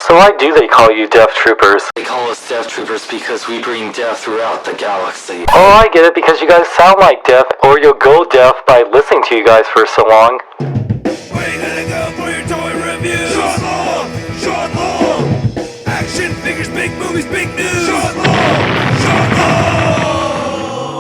So why do they call you Death Troopers? They call us Death Troopers because we bring death throughout the galaxy. Oh, I get it, because you guys sound like death, or you'll go deaf by listening to you guys for so long. We're gonna go for your toy review. Short long, short long. Action figures, big movies, big news. Short long, short long.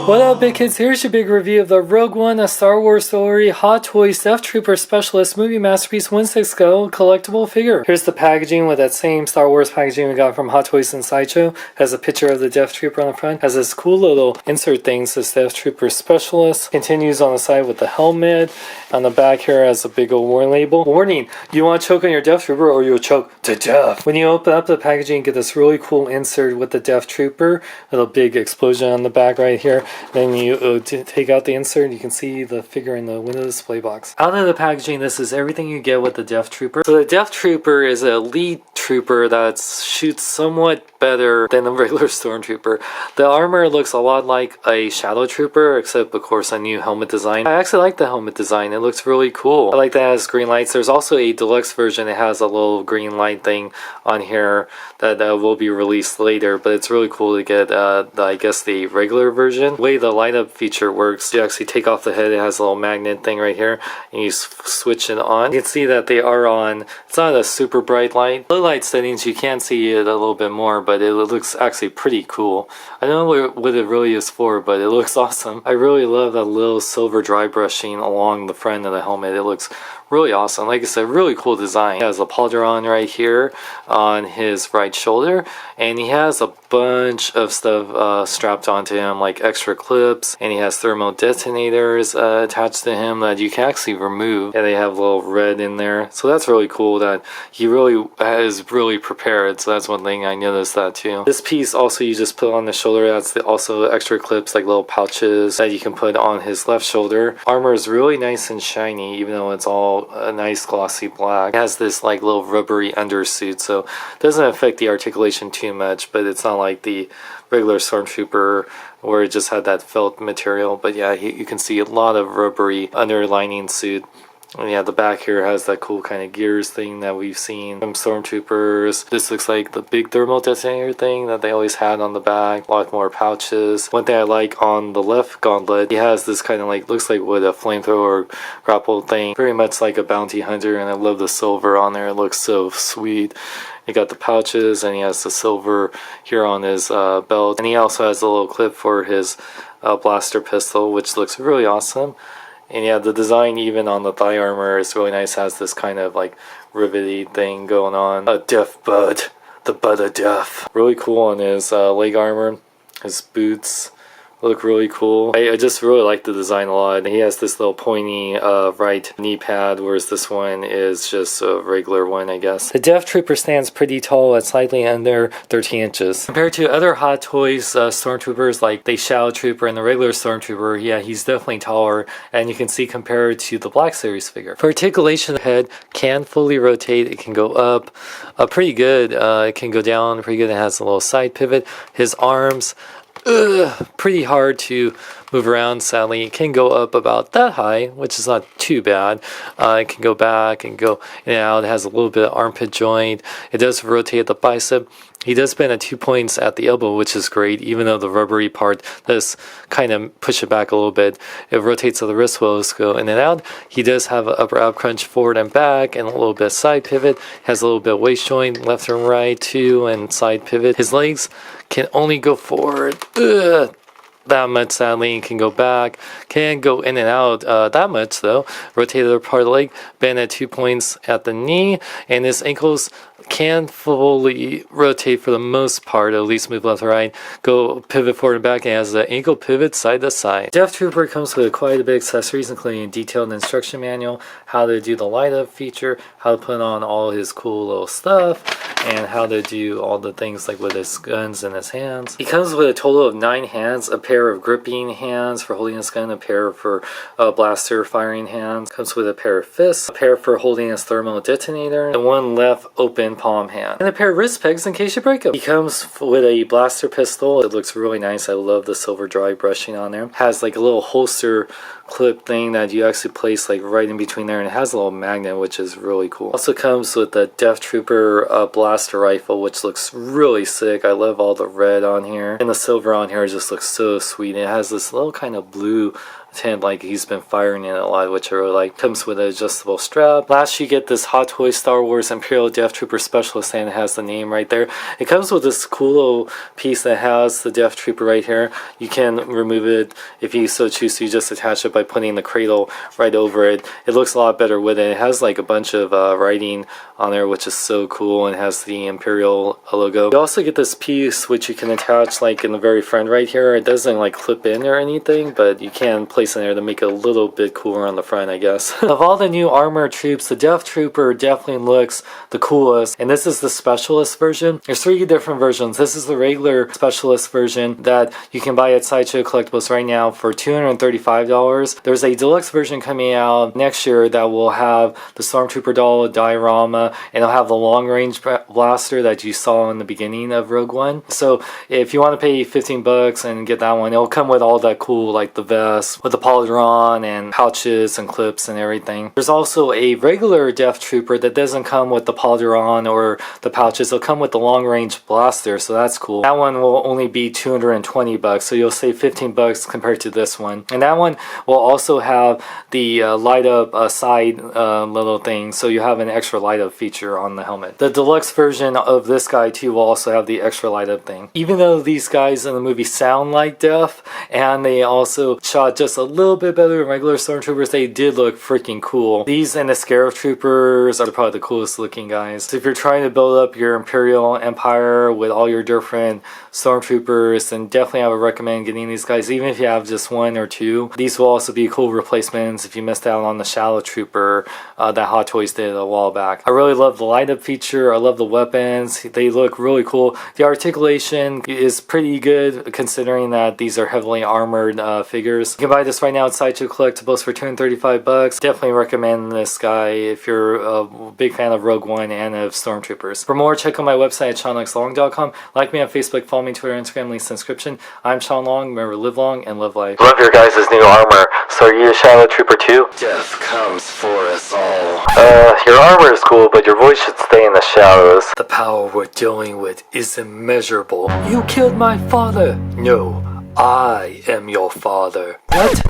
What up, big kids? Here's your big review of the Rogue One, a Star Wars story, Hot Toys Death Trooper Specialist Movie Masterpiece 1/6 scale collectible figure. Here's the packaging with that same Star Wars packaging we got from Hot Toys and Sideshow. Has a picture of the Death Trooper on the front. Has this cool little insert thing, says Death Trooper Specialist. Continues on the side with the helmet. On the back here has a big old warning label. Warning, you want to choke on your Death Trooper or you'll choke to death. When you open up the packaging, you get this really cool insert with the Death Trooper. A little big explosion on the back right here. Then you take out the insert and you can see the figure in the window display box. Out of the packaging, this is everything you get with the Death Trooper. So the Death Trooper is an elite trooper that shoots somewhat better than a regular stormtrooper. The armor looks a lot like a shadow trooper, except of course a new helmet design. I actually like the helmet design. It looks really cool. I like that it has green lights. There's also a deluxe version that has a little green light thing on here that will be released later, but it's really cool to get I guess the regular version. The way the light up feature works, you actually take off the head, it has a little magnet thing right here, and you switch it on. You can see that they are on, it's not a super bright light. Low light settings, you can see it a little bit more, but it looks actually pretty cool. I don't know what it really is for, but it looks awesome. I really love that little silver dry brushing along the front of the helmet. It looks really awesome. Like I said, really cool design. He has a pauldron right here on his right shoulder, and he has a bunch of stuff strapped onto him, like extra clips, and he has thermal detonators attached to him that you can actually remove, and they have a little red in there. So that's really cool that he really is really prepared. So that's one thing I noticed that too. This piece also you just put on the shoulder. That's also extra clips, like little pouches that you can put on his left shoulder. Armor is really nice and shiny, even though it's all a nice glossy black. It has this like little rubbery undersuit, so it doesn't affect the articulation too much, but it's not like the regular Stormtrooper where it just had that felt material. But yeah, you can see a lot of rubbery underlining suit. And yeah, the back here has that cool kind of gears thing that we've seen from Stormtroopers. This looks like the big thermal detonator thing that they always had on the back. A lot more pouches. One thing I like on the left gauntlet, he has this kind of like, looks like what a flamethrower grapple thing. Very much like a bounty hunter, and I love the silver on there. It looks so sweet. He got the pouches, and he has the silver here on his belt. And he also has a little clip for his blaster pistol, which looks really awesome. And yeah, the design even on the thigh armor is really nice. It has this kind of like rivety thing going on. A death bud. The bud of death. Really cool on his leg armor. His boots look really cool. I just really like the design a lot. He has this little pointy right knee pad, whereas this one is just a regular one, I guess. The Death Trooper stands pretty tall at slightly under 13 inches. Compared to other Hot Toys Stormtroopers like the Shadow Trooper and the regular Stormtrooper, yeah, he's definitely taller, and you can see compared to the Black Series figure. For articulation, the head can fully rotate. It can go up pretty good. It can go down pretty good. It has a little side pivot. His arms, pretty hard to move around, sadly. It can go up about that high, which is not too bad. It can go back and go in and out. It has a little bit of armpit joint. It does rotate the bicep. He does bend at 2 points at the elbow, which is great, even though the rubbery part does kind of push it back a little bit. It rotates so the wrist will go in and out. He does have an upper ab crunch forward and back, and a little bit of side pivot. Has a little bit of waist joint, left and right too, and side pivot. His legs can only go forward that much, sadly. He can go back, can go in and out that much though. Rotate the other part of the leg, bend at 2 points at the knee, and his ankles can fully rotate for the most part, at least move left or right, go pivot forward and back, and has the ankle pivot side to side. Death Trooper comes with quite a bit of accessories, including a detailed instruction manual, how to do the light up feature, how to put on all his cool little stuff, and how to do all the things like with his guns in his hands. He comes with a total of 9 hands, a pair of gripping hands for holding his gun, a pair for blaster firing hands, comes with a pair of fists, a pair for holding his thermal detonator, and one left open palm hand, and a pair of wrist pegs in case you break them. He comes with a blaster pistol. It looks really nice. I love the silver dry brushing on there. Has like a little holster clip thing that you actually place like right in between there, and it has a little magnet, which is really cool. Also comes with the Death Trooper blaster rifle, which looks really sick. I love all the red on here, and the silver on here just looks so sweet. And it has this little kind of blue tint, like he's been firing in it a lot, which I really like. Comes with an adjustable strap. Last, you get this Hot Toys Star Wars Imperial Death Trooper Specialist, and it has the name right there. It comes with this cool little piece that has the Death Trooper right here. You can remove it if you so choose to. You just attach it by putting the cradle right over it. It looks a lot better with it. It has like a bunch of writing on there, which is so cool, and it has the Imperial logo. You also get this piece which you can attach like in the very front right here. It doesn't like clip in or anything, but you can place in there to make it a little bit cooler on the front, I guess. Of all the new armor troops, the Death Trooper definitely looks the coolest, and this is the Specialist version. There's 3 different versions. This is the regular Specialist version that you can buy at Sideshow Collectibles right now for $235. There's a deluxe version coming out next year that will have the Stormtrooper doll diorama, and it'll have the long range blaster that you saw in the beginning of Rogue One. So if you want to pay $15 and get that one, it'll come with all that cool, like the vest with the polyron and pouches and clips and everything. There's also a regular Death Trooper that doesn't come with the polyron or the pouches. It'll come with the long range blaster, so that's cool. That one will only be $220, so you'll save $15 compared to this one. And that one will also have the light up side little thing, so you have an extra light up feature on the helmet. The deluxe version of this guy too will also have the extra light up thing. Even though these guys in the movie sound like Death, and they also shot just a little bit better than regular Stormtroopers, they did look freaking cool. These and the Scarab Troopers are probably the coolest looking guys. So if you're trying to build up your Imperial Empire with all your different Stormtroopers, then definitely I would recommend getting these guys, even if you have just 1 or 2. These will also be cool replacements if you missed out on the Shadow Trooper that Hot Toys did a while back. I really love the light up feature. I love the weapons. They look really cool. The articulation is pretty good considering that these are heavily armored figures. You can buy this right now at Sideshow Collectibles for $235. Definitely recommend this guy if you're a big fan of Rogue One and of Stormtroopers. For more, check out my website at SeanLexLong.com. Like me on Facebook, follow me on Twitter, Instagram, links in the description. I'm Sean Long. Remember, live long and live life. Love your guys' new armor. So are you a Shadow Trooper too? Death comes for us all. Your armor is cool, but your voice should stay in the shadows. The power we're dealing with is immeasurable. You killed my father. No, I am your father. What?